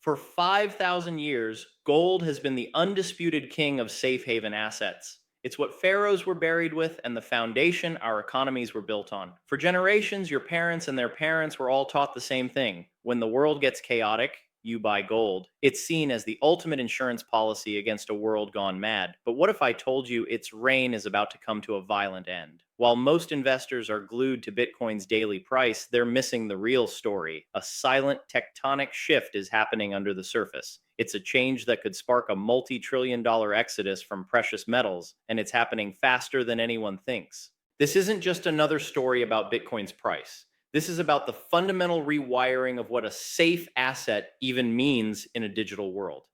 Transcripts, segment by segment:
For 5,000 years, gold has been the undisputed king of safe haven assets. It's what pharaohs were buried with and the foundation our economies were built on. For generations, your parents and their parents were all taught the same thing. When the world gets chaotic, you buy gold. It's seen as the ultimate insurance policy against a world gone mad. But what if I told you its reign is about to come to a violent end? While most investors are glued to Bitcoin's daily price, they're missing the real story. A silent tectonic shift is happening under the surface. It's a change that could spark a multi-trillion-dollar exodus from precious metals, and it's happening faster than anyone thinks. This isn't just another story about Bitcoin's price. This is about the fundamental rewiring of what a safe asset even means in a digital world.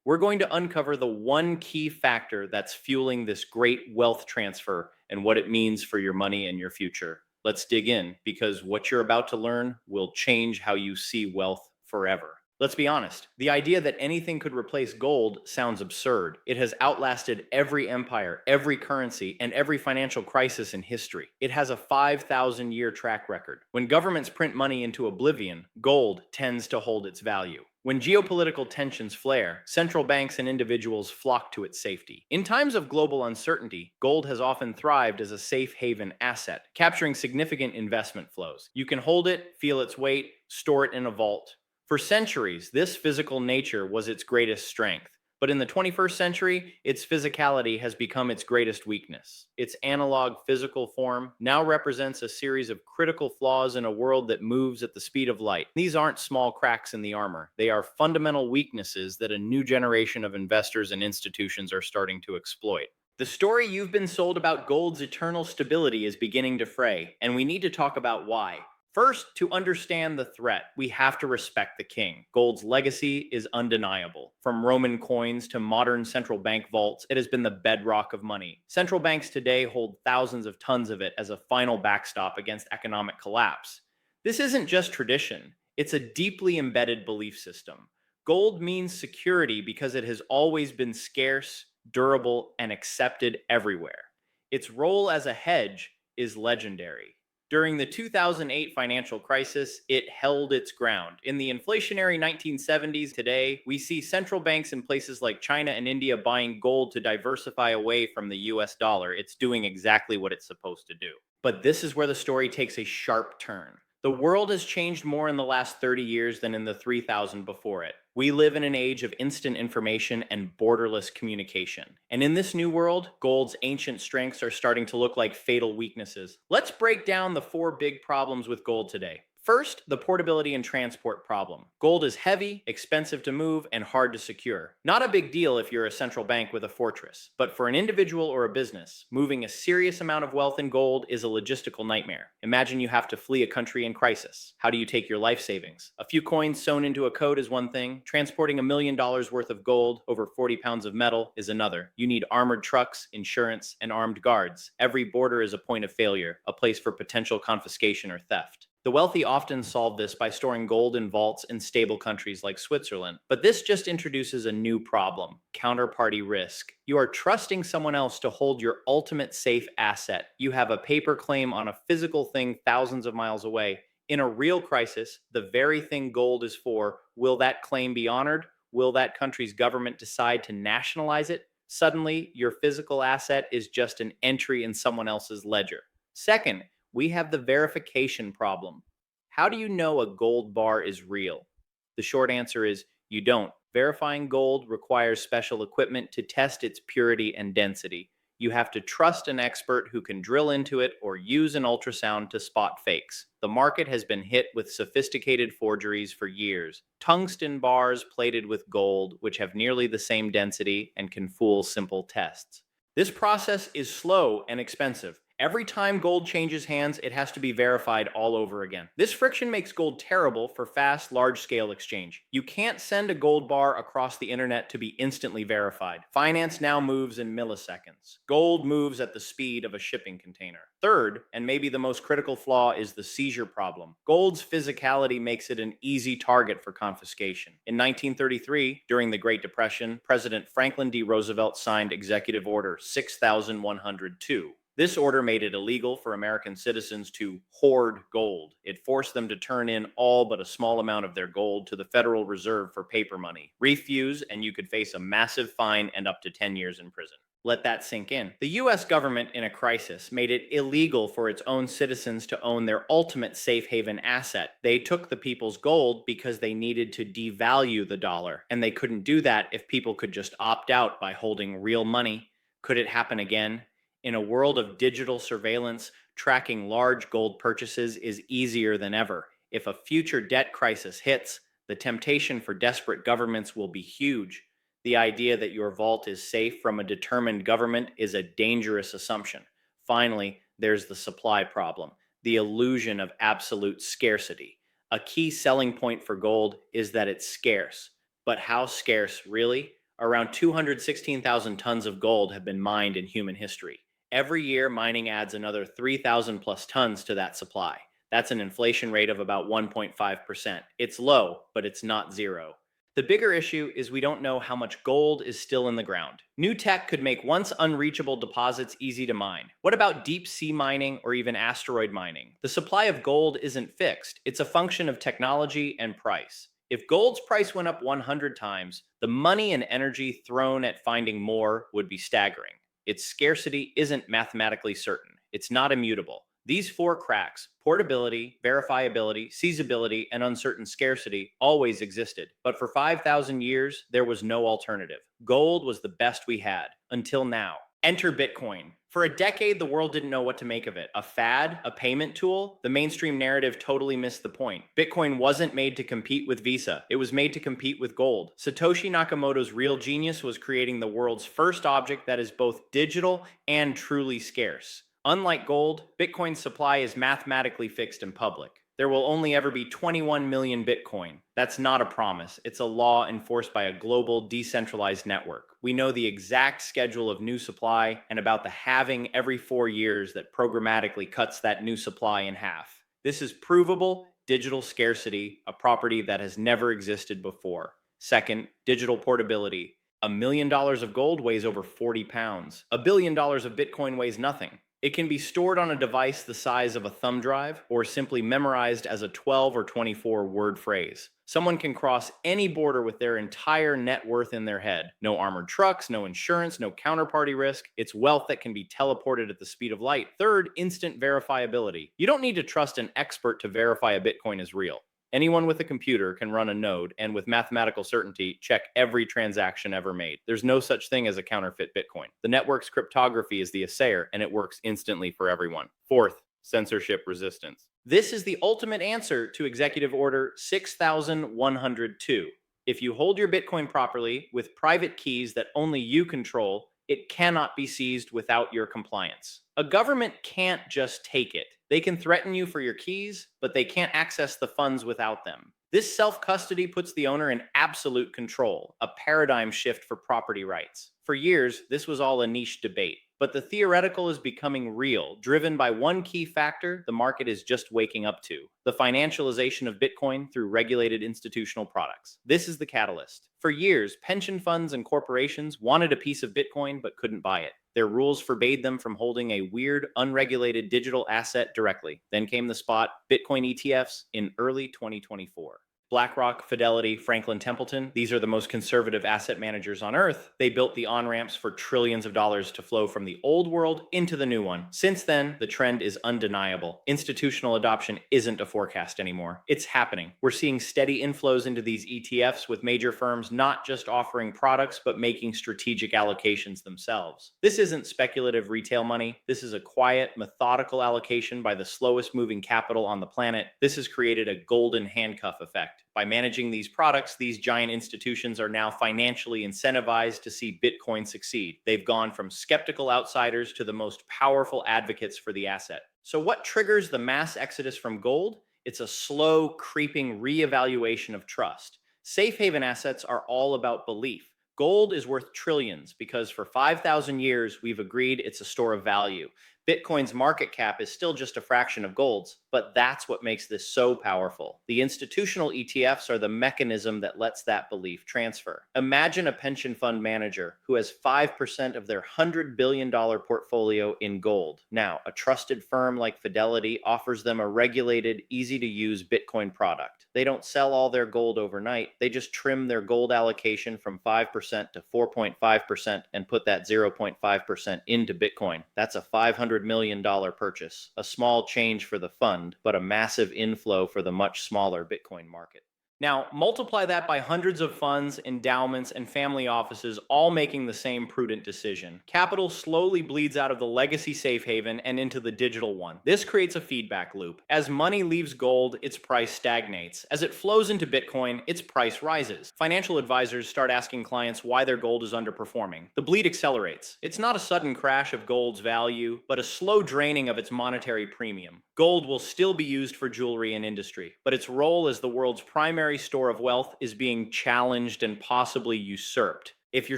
We're going to uncover the one key factor that's fueling this great wealth transfer and what it means for your money and your future. Let's dig in because what you're about to learn will change how you see wealth forever. Let's be honest, the idea that anything could replace gold sounds absurd. It has outlasted every empire, every currency, and every financial crisis in history. It has a 5,000-year track record. When governments print money into oblivion, gold tends to hold its value. When geopolitical tensions flare, central banks and individuals flock to its safety. In times of global uncertainty, gold has often thrived as a safe haven asset, capturing significant investment flows. You can hold it, feel its weight, store it in a vault. For centuries, this physical nature was its greatest strength. But in the 21st century, its physicality has become its greatest weakness. Its analog physical form now represents a series of critical flaws in a world that moves at the speed of light. These aren't small cracks in the armor. They are fundamental weaknesses that a new generation of investors and institutions are starting to exploit. The story you've been sold about gold's eternal stability is beginning to fray, and we need to talk about why. First, to understand the threat, we have to respect the king. Gold's legacy is undeniable. From Roman coins to modern central bank vaults, it has been the bedrock of money. Central banks today hold thousands of tons of it as a final backstop against economic collapse. This isn't just tradition, it's a deeply embedded belief system. Gold means security because it has always been scarce, durable, and accepted everywhere. Its role as a hedge is legendary. During the 2008 financial crisis, it held its ground. In the inflationary 1970s, today, we see central banks in places like China and India buying gold to diversify away from the US dollar. It's doing exactly what it's supposed to do. But this is where the story takes a sharp turn. The world has changed more in the last 30 years than in the 3,000 before it. We live in an age of instant information and borderless communication. And in this new world, gold's ancient strengths are starting to look like fatal weaknesses. Let's break down the four big problems with gold today. First, the portability and transport problem. Gold is heavy, expensive to move, and hard to secure. Not a big deal if you're a central bank with a fortress, but for an individual or a business, moving a serious amount of wealth in gold is a logistical nightmare. Imagine you have to flee a country in crisis. How do you take your life savings? A few coins sewn into a code is one thing. Transporting $1 million worth of gold over 40 pounds of metal is another. You need armored trucks, insurance, and armed guards. Every border is a point of failure, a place for potential confiscation or theft. The wealthy often solve this by storing gold in vaults in stable countries like Switzerland. But this just introduces a new problem: counterparty risk. You are trusting someone else to hold your ultimate safe asset. You have a paper claim on a physical thing thousands of miles away. In a real crisis, the very thing gold is for, will that claim be honored? Will that country's government decide to nationalize it? Suddenly, your physical asset is just an entry in someone else's ledger. Second, we have the verification problem. How do you know a gold bar is real? The short answer is you don't. Verifying gold requires special equipment to test its purity and density. You have to trust an expert who can drill into it or use an ultrasound to spot fakes. The market has been hit with sophisticated forgeries for years. Tungsten bars plated with gold, which have nearly the same density and can fool simple tests. This process is slow and expensive. Every time gold changes hands, it has to be verified all over again. This friction makes gold terrible for fast, large-scale exchange. You can't send a gold bar across the internet to be instantly verified. Finance now moves in milliseconds. Gold moves at the speed of a shipping container. Third, and maybe the most critical flaw, is the seizure problem. Gold's physicality makes it an easy target for confiscation. In 1933, during the Great Depression, President Franklin D. Roosevelt signed Executive Order 6102. This order made it illegal for American citizens to hoard gold. It forced them to turn in all but a small amount of their gold to the Federal Reserve for paper money. Refuse, and you could face a massive fine and up to 10 years in prison. Let that sink in. The US government in a crisis made it illegal for its own citizens to own their ultimate safe haven asset. They took the people's gold because they needed to devalue the dollar, and they couldn't do that if people could just opt out by holding real money. Could it happen again? In a world of digital surveillance, tracking large gold purchases is easier than ever. If a future debt crisis hits, the temptation for desperate governments will be huge. The idea that your vault is safe from a determined government is a dangerous assumption. Finally, there's the supply problem, the illusion of absolute scarcity. A key selling point for gold is that it's scarce. But how scarce, really? Around 216,000 tons of gold have been mined in human history. Every year, mining adds another 3,000 plus tons to that supply. That's an inflation rate of about 1.5%. It's low, but it's not zero. The bigger issue is we don't know how much gold is still in the ground. New tech could make once unreachable deposits easy to mine. What about deep sea mining or even asteroid mining? The supply of gold isn't fixed, it's a function of technology and price. If gold's price went up 100 times, the money and energy thrown at finding more would be staggering. Its scarcity isn't mathematically certain, it's not immutable. These four cracks, portability, verifiability, seizability, and uncertain scarcity, always existed. But for 5,000 years, there was no alternative. Gold was the best we had, until now. Enter Bitcoin. For a decade, the world didn't know what to make of it. A fad? A payment tool? The mainstream narrative totally missed the point. Bitcoin wasn't made to compete with Visa. It was made to compete with gold. Satoshi Nakamoto's real genius was creating the world's first object that is both digital and truly scarce. Unlike gold, Bitcoin's supply is mathematically fixed and public. There will only ever be 21 million Bitcoin. That's not a promise. It's a law enforced by a global, decentralized network. We know the exact schedule of new supply and about the halving every 4 years that programmatically cuts that new supply in half. This is provable digital scarcity, a property that has never existed before. Second, digital portability. $1 million of gold weighs over 40 pounds. $1 billion of Bitcoin weighs nothing. It can be stored on a device the size of a thumb drive or simply memorized as a 12 or 24 word phrase. Someone can cross any border with their entire net worth in their head. No armored trucks, no insurance, no counterparty risk. It's wealth that can be teleported at the speed of light. Third, instant verifiability. You don't need to trust an expert to verify a Bitcoin is real. Anyone with a computer can run a node and with mathematical certainty check every transaction ever made. There's no such thing as a counterfeit Bitcoin. The network's cryptography is the assayer and it works instantly for everyone. Fourth, censorship resistance. This is the ultimate answer to Executive Order 6102. If you hold your Bitcoin properly with private keys that only you control, it cannot be seized without your compliance. A government can't just take it. They can threaten you for your keys, but they can't access the funds without them. This self-custody puts the owner in absolute control, a paradigm shift for property rights. For years, this was all a niche debate, but the theoretical is becoming real, driven by one key factor the market is just waking up to: the financialization of Bitcoin through regulated institutional products. This is the catalyst. For years, pension funds and corporations wanted a piece of Bitcoin but couldn't buy it. Their rules forbade them from holding a weird, unregulated digital asset directly. Then came the spot, Bitcoin ETFs, in early 2024. BlackRock, Fidelity, Franklin Templeton, these are the most conservative asset managers on earth. They built the on-ramps for trillions of dollars to flow from the old world into the new one. Since then, the trend is undeniable. Institutional adoption isn't a forecast anymore. It's happening. We're seeing steady inflows into these ETFs with major firms not just offering products, but making strategic allocations themselves. This isn't speculative retail money. This is a quiet, methodical allocation by the slowest moving capital on the planet. This has created a golden handcuff effect. By managing these products, these giant institutions are now financially incentivized to see Bitcoin succeed. They've gone from skeptical outsiders to the most powerful advocates for the asset. So what triggers the mass exodus from gold? It's a slow, creeping reevaluation of trust. Safe haven assets are all about belief. Gold is worth trillions because for 5,000 years, we've agreed it's a store of value. Bitcoin's market cap is still just a fraction of gold's, but that's what makes this so powerful. The institutional ETFs are the mechanism that lets that belief transfer. Imagine a pension fund manager who has 5% of their $100 billion portfolio in gold. Now, a trusted firm like Fidelity offers them a regulated, easy to use Bitcoin product. They don't sell all their gold overnight, they just trim their gold allocation from 5% to 4.5% and put that 0.5% into Bitcoin. That's a $500 million purchase. A small change for the fund, but a massive inflow for the much smaller Bitcoin market. Now, multiply that by hundreds of funds, endowments, and family offices all making the same prudent decision. Capital slowly bleeds out of the legacy safe haven and into the digital one. This creates a feedback loop. As money leaves gold, its price stagnates. As it flows into Bitcoin, its price rises. Financial advisors start asking clients why their gold is underperforming. The bleed accelerates. It's not a sudden crash of gold's value, but a slow draining of its monetary premium. Gold will still be used for jewelry and industry, but its role as the world's primary store of wealth is being challenged and possibly usurped. If you're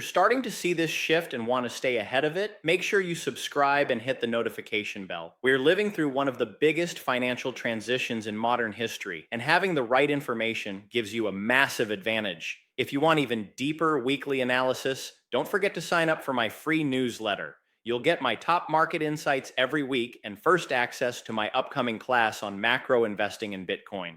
starting to see this shift and want to stay ahead of it, make sure you subscribe and hit the notification bell. We're living through one of the biggest financial transitions in modern history, and having the right information gives you a massive advantage. If you want even deeper weekly analysis, don't forget to sign up for my free newsletter. You'll get my top market insights every week and first access to my upcoming class on macro investing in Bitcoin.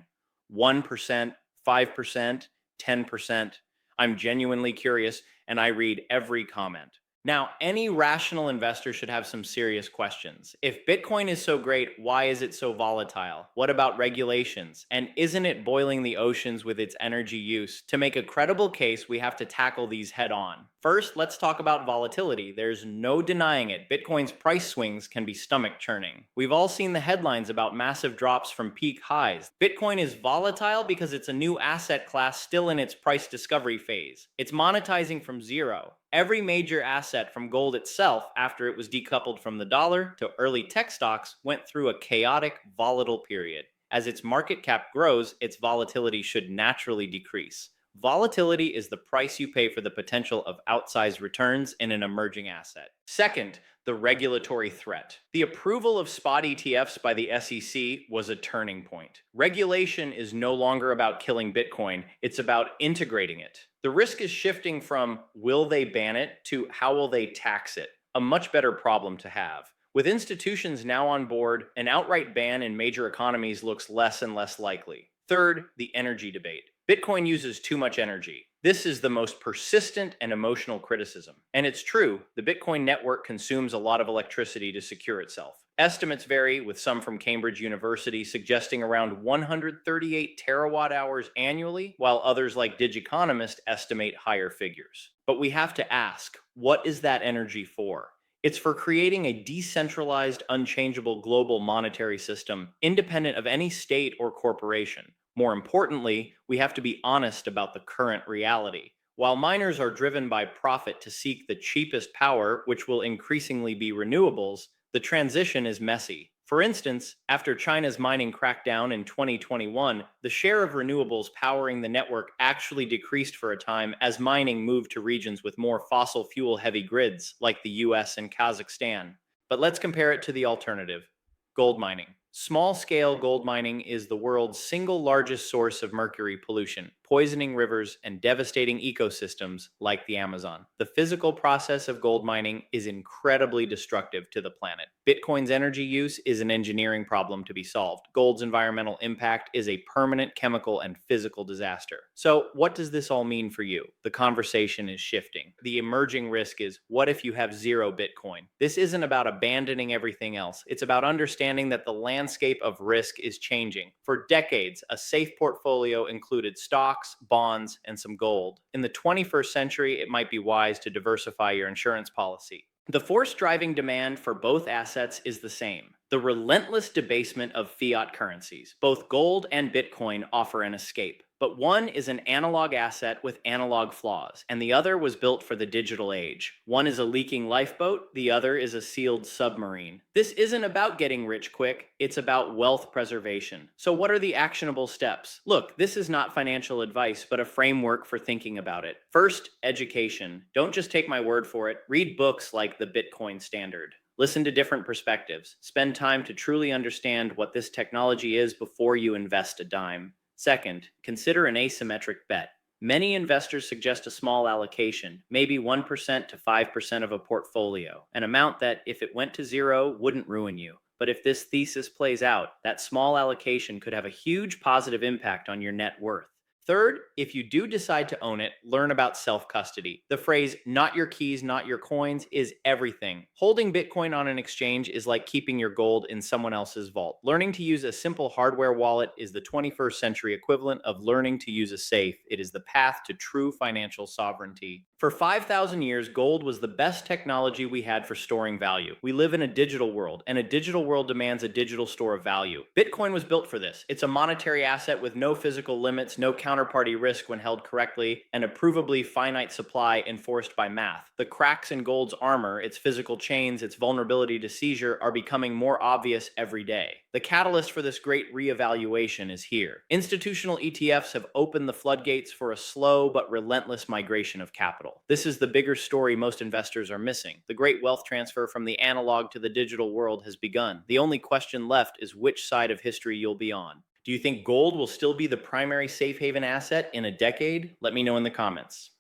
1%, 5%, 10%. I'm genuinely curious and I read every comment. Now, any rational investor should have some serious questions. If Bitcoin is so great, why is it so volatile? What about regulations? And isn't it boiling the oceans with its energy use? To make a credible case, we have to tackle these head on. First, let's talk about volatility. There's no denying it. Bitcoin's price swings can be stomach churning. We've all seen the headlines about massive drops from peak highs. Bitcoin is volatile because it's a new asset class still in its price discovery phase. It's monetizing from zero. Every major asset from gold itself, after it was decoupled from the dollar, to early tech stocks, went through a chaotic, volatile period. As its market cap grows, its volatility should naturally decrease. Volatility is the price you pay for the potential of outsized returns in an emerging asset. Second, the regulatory threat. The approval of spot ETFs by the SEC was a turning point. Regulation is no longer about killing Bitcoin, it's about integrating it. The risk is shifting from will they ban it to how will they tax it? A much better problem to have. With institutions now on board, an outright ban in major economies looks less and less likely. Third, the energy debate. Bitcoin uses too much energy. This is the most persistent and emotional criticism. And it's true, the Bitcoin network consumes a lot of electricity to secure itself. Estimates vary, with some from Cambridge University suggesting around 138 terawatt hours annually, while others like Digiconomist estimate higher figures. But we have to ask, what is that energy for? It's for creating a decentralized, unchangeable global monetary system, independent of any state or corporation. More importantly, we have to be honest about the current reality. While miners are driven by profit to seek the cheapest power, which will increasingly be renewables, the transition is messy. For instance, after China's mining crackdown in 2021, the share of renewables powering the network actually decreased for a time as mining moved to regions with more fossil fuel heavy grids, like the US and Kazakhstan. But let's compare it to the alternative: gold mining. Small-scale gold mining is the world's single largest source of mercury pollution, poisoning rivers and devastating ecosystems like the Amazon. The physical process of gold mining is incredibly destructive to the planet. Bitcoin's energy use is an engineering problem to be solved. Gold's environmental impact is a permanent chemical and physical disaster. So, what does this all mean for you? The conversation is shifting. The emerging risk is, what if you have zero Bitcoin? This isn't about abandoning everything else. It's about understanding that the landscape of risk is changing. For decades, a safe portfolio included stocks, bonds, and some gold. In the 21st century, it might be wise to diversify your insurance policy. The force driving demand for both assets is the same: the relentless debasement of fiat currencies. Both gold and Bitcoin offer an escape, but one is an analog asset with analog flaws, and the other was built for the digital age. One is a leaking lifeboat, the other is a sealed submarine. This isn't about getting rich quick, it's about wealth preservation. So what are the actionable steps? Look, this is not financial advice, but a framework for thinking about it. First, education. Don't just take my word for it. Read books like The Bitcoin Standard. Listen to different perspectives. Spend time to truly understand what this technology is before you invest a dime. Second, consider an asymmetric bet. Many investors suggest a small allocation, maybe 1% to 5% of a portfolio, an amount that, if it went to zero, wouldn't ruin you. But if this thesis plays out, that small allocation could have a huge positive impact on your net worth. Third, if you do decide to own it, learn about self custody. The phrase, not your keys, not your coins, is everything. Holding Bitcoin on an exchange is like keeping your gold in someone else's vault. Learning to use a simple hardware wallet is the 21st century equivalent of learning to use a safe. It is the path to true financial sovereignty. For 5,000 years, gold was the best technology we had for storing value. We live in a digital world, and a digital world demands a digital store of value. Bitcoin was built for this. It's a monetary asset with no physical limits, no counterparty risk when held correctly, and a provably finite supply enforced by math. The cracks in gold's armor, its physical chains, its vulnerability to seizure, are becoming more obvious every day. The catalyst for this great reevaluation is here. Institutional ETFs have opened the floodgates for a slow but relentless migration of capital. This is the bigger story most investors are missing. The great wealth transfer from the analog to the digital world has begun. The only question left is which side of history you'll be on. Do you think gold will still be the primary safe haven asset in a decade? Let me know in the comments.